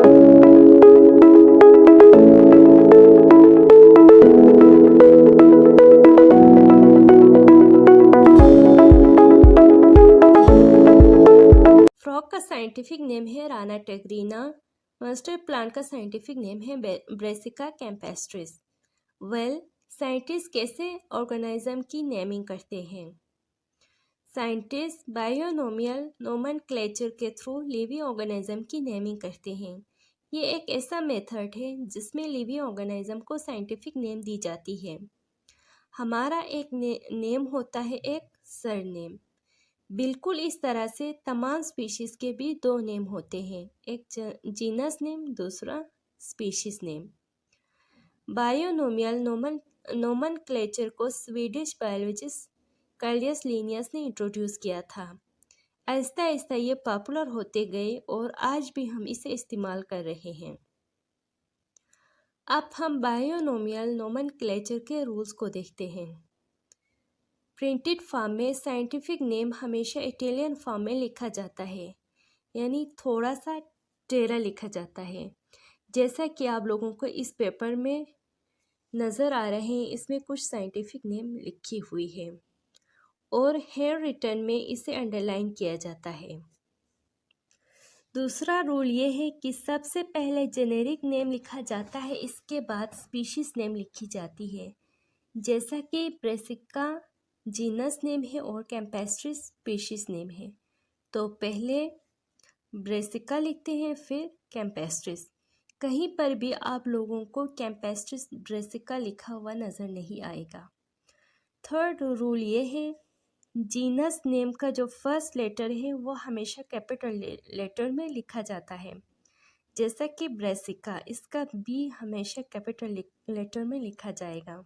Frog का scientific name है Rana टेग्रीना। Mustard plant का साइंटिफिक नेम है ब्रेसिका कैम्पेस्ट्रिस। साइंटिस्ट कैसे ऑर्गेनिज्म की नेमिंग करते हैं? साइंटिस्ट बायोनोमियल नोमेनक्लेचर के थ्रू लिविंग ऑर्गेनिज्म की नेमिंग करते हैं। ये एक ऐसा मेथड है जिसमें लिविंग ऑर्गेनिज्म को साइंटिफिक नेम दी जाती है। हमारा एक नेम होता है एक सरनेम। बिल्कुल इस तरह से तमाम स्पीशीज के भी दो नेम होते हैं, एक जीनस नेम, दूसरा स्पीशीज नेम। बायोनोमियल नोमेनक्लेचर को स्वीडिश बायोलॉजिस्ट कार्लियस लिनियस ने इंट्रोड्यूस किया था। आहिस्ता आहिस्ता ये पॉपुलर होते गए और आज भी हम इसे इस्तेमाल कर रहे हैं। अब हम बायोनोमियल नोमेनक्लेचर के रूल्स को देखते हैं। प्रिंटेड फॉर्म में साइंटिफिक नेम हमेशा इटालियन फॉर्म में लिखा जाता है, यानी थोड़ा सा टेढ़ा लिखा जाता है, जैसा कि आप लोगों को इस पेपर में नज़र आ रहे हैं। इसमें कुछ साइंटिफिक नेम लिखी हुई है और हैंड रिटन में इसे अंडरलाइन किया जाता है। दूसरा रूल ये है कि सबसे पहले जेनेरिक नेम लिखा जाता है, इसके बाद स्पीशीज नेम लिखी जाती है, जैसा कि ब्रेसिका जीनस नेम है और कैम्पेस्ट्रिस स्पीशीज नेम है। तो पहले ब्रेसिका लिखते हैं, फिर कैम्पेस्ट्रिस। कहीं पर भी आप लोगों को कैम्पेस्ट्रिस ब्रेसिका लिखा हुआ नज़र नहीं आएगा। थर्ड रूल ये है, जीनस नेम का जो फर्स्ट लेटर है वो हमेशा कैपिटल लेटर में लिखा जाता है, जैसा कि ब्रेसिका, इसका बी हमेशा कैपिटल लेटर में लिखा जाएगा।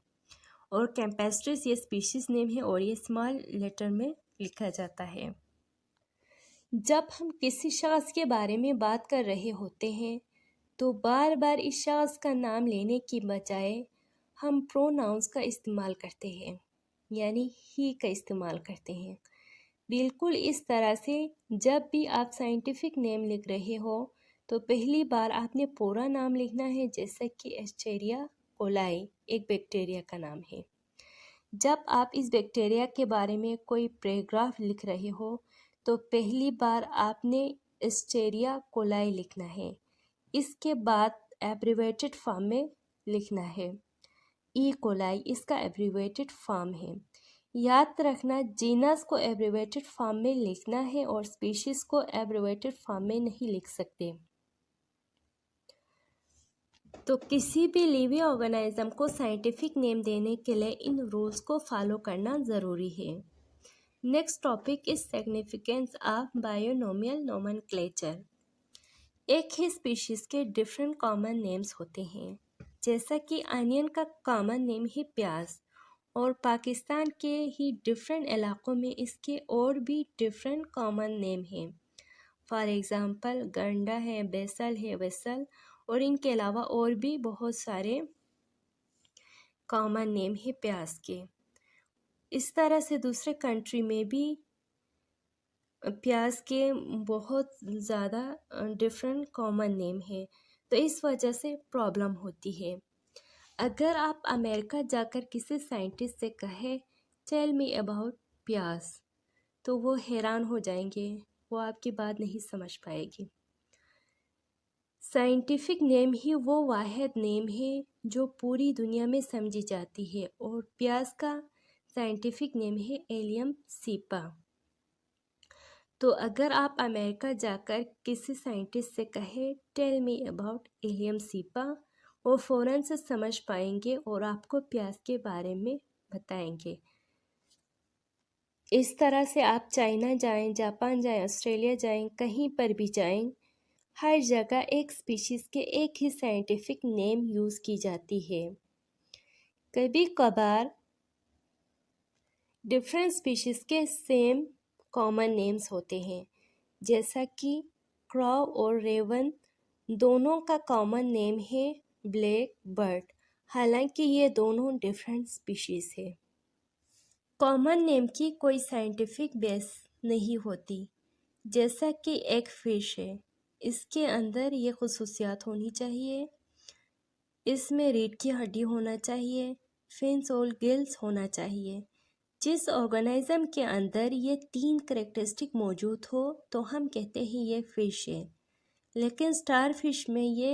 और कैम्पेस्ट्रिस ये स्पीशीज नेम है और ये स्मॉल लेटर में लिखा जाता है। जब हम किसी शख्स के बारे में बात कर रहे होते हैं तो बार बार इस शख्स का नाम लेने की बजाय हम प्रोनाउंस का इस्तेमाल करते हैं, यानी ही का इस्तेमाल करते हैं। बिल्कुल इस तरह से जब भी आप साइंटिफिक नेम लिख रहे हो तो पहली बार आपने पूरा नाम लिखना है, जैसा कि एस्चेरिया कोलाई एक बैक्टीरिया का नाम है। जब आप इस बैक्टीरिया के बारे में कोई पैराग्राफ लिख रहे हो तो पहली बार आपने एस्चेरिया कोलाई लिखना है, इसके बाद एब्रिवेटेड फॉर्म में लिखना है। ई कोलाई इसका एब्रिवेटेड फॉर्म है। याद रखना, जीनस को एब्रिवेटेड फॉर्म में लिखना है और स्पीशीज को एब्रिवेटेड फॉर्म में नहीं लिख सकते। तो किसी भी लिविंग ऑर्गेनिज्म को साइंटिफिक नेम देने के लिए इन रूल्स को फॉलो करना ज़रूरी है। Next topic is significance of binomial nomenclature. एक ही स्पीशीज़ के डिफरेंट कॉमन नेम्स होते हैं, जैसा कि अनियन का कॉमन नेम है प्याज, और पाकिस्तान के ही डिफरेंट इलाकों में इसके और भी डिफरेंट कॉमन नेम हैं। फॉर एग्ज़ाम्पल गंडा है, बेसल है, वेसल, और इनके अलावा और भी बहुत सारे कॉमन नेम है प्याज के। इस तरह से दूसरे कंट्री में भी प्याज के बहुत ज़्यादा डिफरेंट कॉमन नेम है, तो इस वजह से प्रॉब्लम होती है। अगर आप अमेरिका जाकर किसी साइंटिस्ट से कहे टेल मी अबाउट प्याज, तो वो हैरान हो जाएंगे, वो आपकी बात नहीं समझ पाएगी। साइंटिफिक नेम ही वो वाहिद नेम है जो पूरी दुनिया में समझी जाती है, और प्याज का साइंटिफिक नेम है एलियम सीपा। तो अगर आप अमेरिका जाकर किसी साइंटिस्ट से कहे tell me about Allium cepa, वो फ़ौरन से समझ पाएंगे और आपको प्याज के बारे में बताएंगे। इस तरह से आप चाइना जाएं, जापान जाएं, ऑस्ट्रेलिया जाएं, कहीं पर भी जाएं, हर जगह एक स्पीशीज़ के एक ही साइंटिफिक नेम यूज़ की जाती है। कभी कभार डिफरेंट स्पीशीज़ के सेम कॉमन नेम्स होते हैं, जैसा कि क्रॉ और रेवन दोनों का कॉमन नेम है ब्लैक बर्ड, हालांकि ये दोनों डिफरेंट स्पीशीज़ है। कॉमन नेम की कोई साइंटिफिक बेस नहीं होती, जैसा कि एक फिश है, इसके अंदर ये खसूसियात होनी चाहिए, इसमें रीढ़ की हड्डी होना चाहिए, फिन्स और गिल्स होना चाहिए। जिस ऑर्गेनिज्म के अंदर ये 3 करेक्टरिस्टिक मौजूद हो तो हम कहते हैं ये फ़िश है। लेकिन स्टार फिश में ये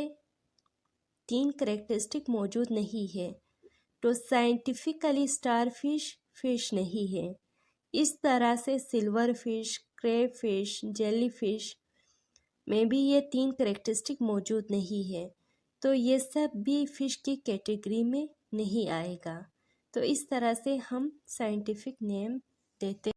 3 करेक्टरिस्टिक मौजूद नहीं है, तो साइंटिफिकली स्टार फिश नहीं है। इस तरह से silver fish, crab fish, jelly fish में भी ये 3 करेक्टरिस्टिक मौजूद नहीं है, तो ये सब भी फ़िश की कैटेगरी में नहीं आएगा। तो इस तरह से हम साइंटिफिक नेम देते